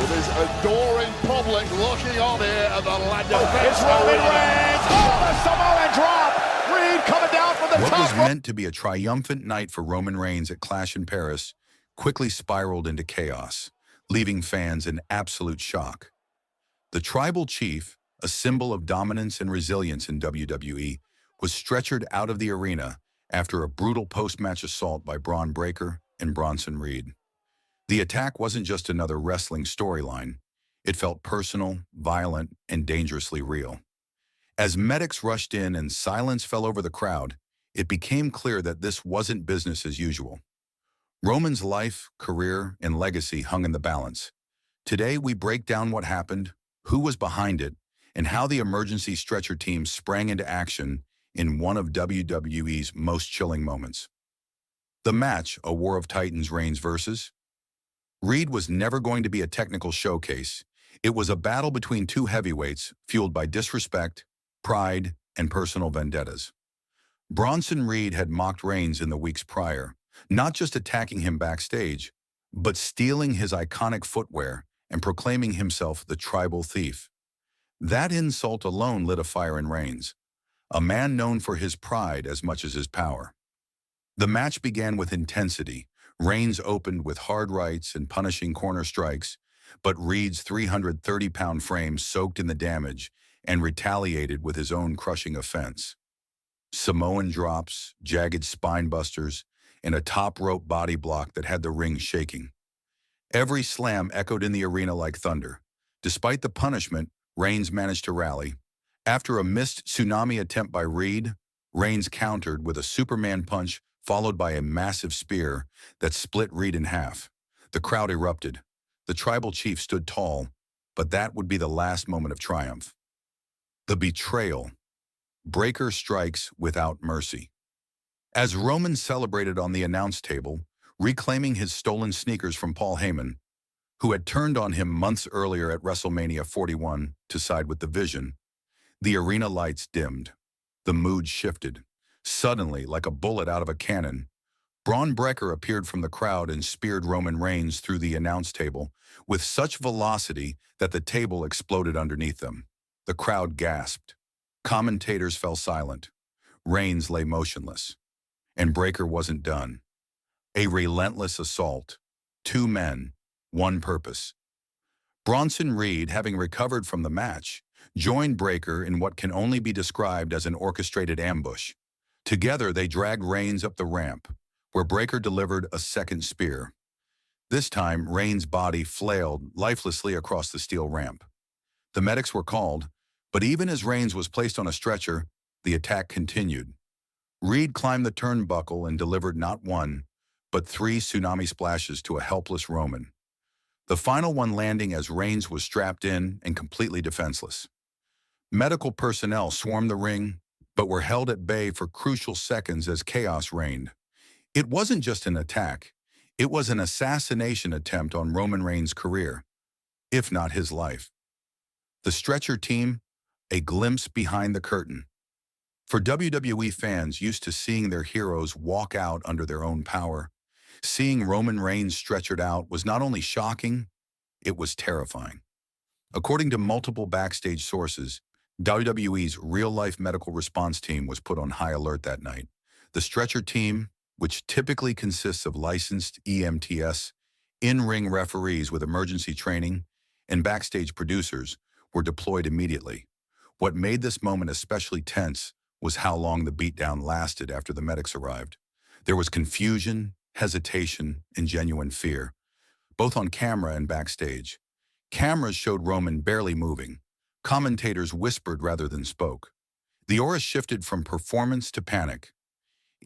with his adoring public looking on here at the land of It's Roman Reigns. Oh, the Samoan drop. Reed coming down from the What top was rope. meant to be a triumphant night for Roman Reigns at Clash in Paris quickly spiraled into chaos, leaving fans in absolute shock. The Tribal Chief, a symbol of dominance and resilience in WWE, was stretchered out of the arena after a brutal post-match assault by Braun Breaker and Bronson Reed. The attack wasn't just another wrestling storyline. It felt personal, violent, and dangerously real. As medics rushed in and silence fell over the crowd, it became clear that this wasn't business as usual. Roman's life, career, and legacy hung in the balance. Today, we break down what happened, who was behind it, and how the emergency stretcher team sprang into action in one of WWE's most chilling moments. The match, a War of Titans Reigns versus Reed, was never going to be a technical showcase. It was a battle between two heavyweights fueled by disrespect, pride, and personal vendettas. Bronson Reed had mocked Reigns in the weeks prior, not just attacking him backstage, but stealing his iconic footwear and proclaiming himself the tribal thief. That insult alone lit a fire in Reigns, a man known for his pride as much as his power. The match began with intensity. Reigns opened with hard rights and punishing corner strikes, but Reed's 330-pound frame soaked in the damage and retaliated with his own crushing offense. Samoan drops, jagged spine busters, and a top rope body block that had the ring shaking. Every slam echoed in the arena like thunder. Despite the punishment, Reigns managed to rally. After a missed tsunami attempt by Reed, Reigns countered with a Superman punch followed by a massive spear that split Reed in half. The crowd erupted. The Tribal Chief stood tall, but that would be the last moment of triumph. The betrayal. Breaker strikes without mercy. As Roman celebrated on the announce table, reclaiming his stolen sneakers from Paul Heyman, who had turned on him months earlier at WrestleMania 41 to side with the Vision, the arena lights dimmed. The mood shifted. Suddenly, like a bullet out of a cannon, Braun Breaker appeared from the crowd and speared Roman Reigns through the announce table with such velocity that the table exploded underneath them. The crowd gasped. Commentators fell silent. Reigns lay motionless. And Breaker wasn't done. A relentless assault. Two men, one purpose. Bronson Reed, having recovered from the match, joined Breaker in what can only be described as an orchestrated ambush. Together, they dragged Reigns up the ramp, where Breaker delivered a second spear. This time, Reigns' body flailed lifelessly across the steel ramp. The medics were called, but even as Reigns was placed on a stretcher, the attack continued. Reed climbed the turnbuckle and delivered not one, but 3 tsunami splashes to a helpless Roman. The final one landing as Reigns was strapped in and completely defenseless. Medical personnel swarmed the ring, but were held at bay for crucial seconds as chaos reigned. It wasn't just an attack, it was an assassination attempt on Roman Reigns' career, if not his life. The stretcher team, a glimpse behind the curtain. For WWE fans used to seeing their heroes walk out under their own power, seeing Roman Reigns stretchered out was not only shocking, it was terrifying. According to multiple backstage sources, WWE's real-life medical response team was put on high alert that night. The stretcher team, which typically consists of licensed EMTs, in-ring referees with emergency training, and backstage producers, were deployed immediately. What made this moment especially tense was how long the beatdown lasted after the medics arrived. There was confusion, hesitation, and genuine fear, both on camera and backstage. Cameras showed Roman barely moving. Commentators whispered rather than spoke. The aura shifted from performance to panic.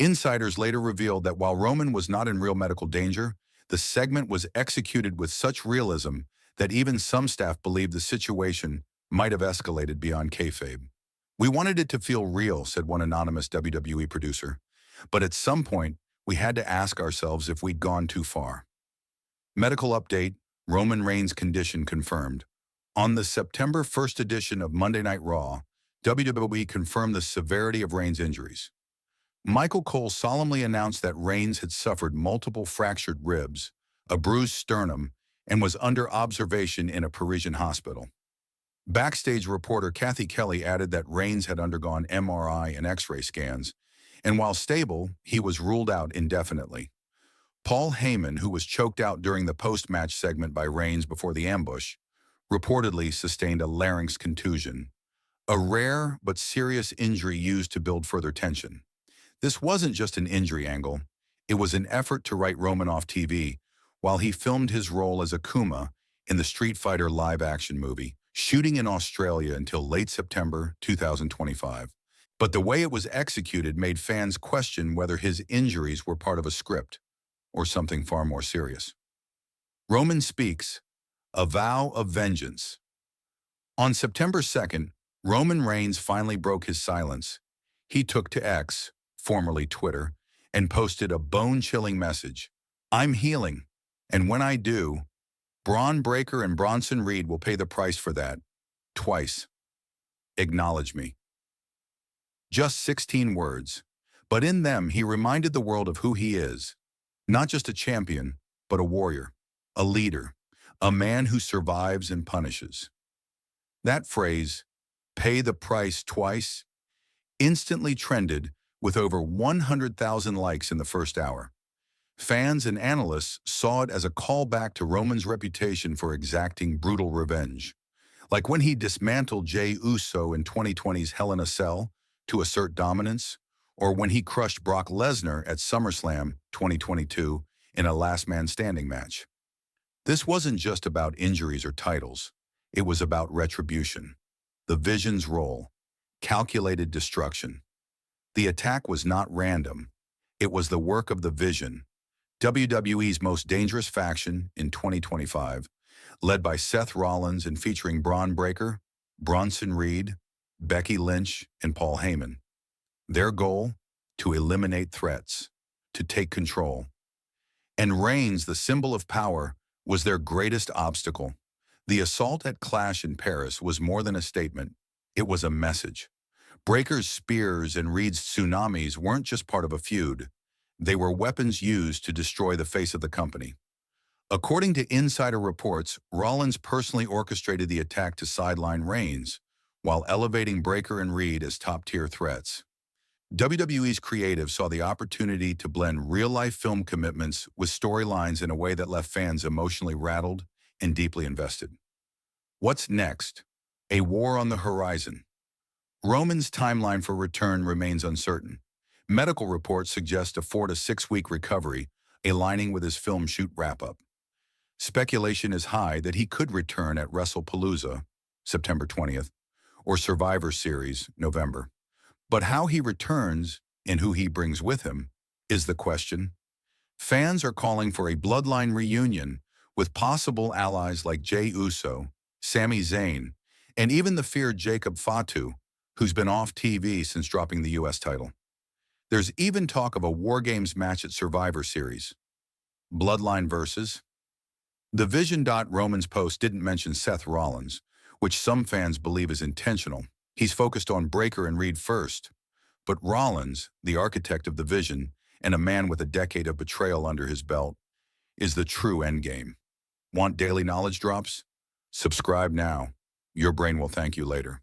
Insiders later revealed that while Roman was not in real medical danger, the segment was executed with such realism that even some staff believed the situation might have escalated beyond kayfabe. "We wanted it to feel real," said one anonymous WWE producer, "but at some point, we had to ask ourselves if we'd gone too far." Medical update: Roman Reigns' condition confirmed. On the September 1st edition of Monday Night Raw, WWE confirmed the severity of Reigns' injuries. Michael Cole solemnly announced that Reigns had suffered multiple fractured ribs, a bruised sternum, and was under observation in a Parisian hospital. Backstage reporter Kathy Kelly added that Reigns had undergone MRI and X-ray scans, and while stable, he was ruled out indefinitely. Paul Heyman, who was choked out during the post-match segment by Reigns before the ambush, reportedly sustained a larynx contusion, a rare but serious injury used to build further tension. This wasn't just an injury angle. It was an effort to write Roman off TV while he filmed his role as Akuma in the Street Fighter live-action movie, shooting in Australia until late September 2025. But the way it was executed made fans question whether his injuries were part of a script or something far more serious. Roman speaks, a vow of vengeance. On September 2nd, Roman Reigns finally broke his silence. He took to X, formerly Twitter, and posted a bone-chilling message. I'm healing, and when I do, Braun Breaker and Bronson Reed will pay the price for that. Twice. Acknowledge me. Just 16 words, but in them he reminded the world of who he is. Not just a champion, but a warrior, a leader, a man who survives and punishes. That phrase, pay the price twice, instantly trended with over 100,000 likes in the first hour. Fans and analysts saw it as a callback to Roman's reputation for exacting brutal revenge. Like when he dismantled Jey Uso in 2020's Hell in a Cell to assert dominance, or when he crushed Brock Lesnar at SummerSlam 2022 in a last man standing match. This wasn't just about injuries or titles. It was about retribution. The Vision's role, calculated destruction. The attack was not random. It was the work of the Vision, WWE's most dangerous faction in 2025, led by Seth Rollins and featuring Braun Breaker, Bronson Reed, Becky Lynch, and Paul Heyman. Their goal? To eliminate threats, to take control. And Reigns, the symbol of power, was their greatest obstacle. The assault at Clash in Paris was more than a statement. It was a message. Breaker's spears and Reed's tsunamis weren't just part of a feud. They were weapons used to destroy the face of the company. According to insider reports, Rollins personally orchestrated the attack to sideline Reigns, while elevating Breaker and Reed as top-tier threats. WWE's creative saw the opportunity to blend real-life film commitments with storylines in a way that left fans emotionally rattled and deeply invested. What's next? A war on the horizon. Roman's timeline for return remains uncertain. Medical reports suggest a 4 to 6 week recovery, aligning with his film shoot wrap-up. Speculation is high that he could return at WrestlePalooza, September 20th, or Survivor Series, November. But how he returns and who he brings with him is the question. Fans are calling for a bloodline reunion with possible allies like Jey Uso, Sami Zayn, and even the feared Jacob Fatu, who's been off TV since dropping the U.S. title. There's even talk of a War Games match at Survivor Series. Bloodline versus? The Vision. Roman's post didn't mention Seth Rollins, which some fans believe is intentional. He's focused on Breaker and Reed first. But Rollins, the architect of the Vision, and a man with a decade of betrayal under his belt, is the true endgame. Want daily knowledge drops? Subscribe now. Your brain will thank you later.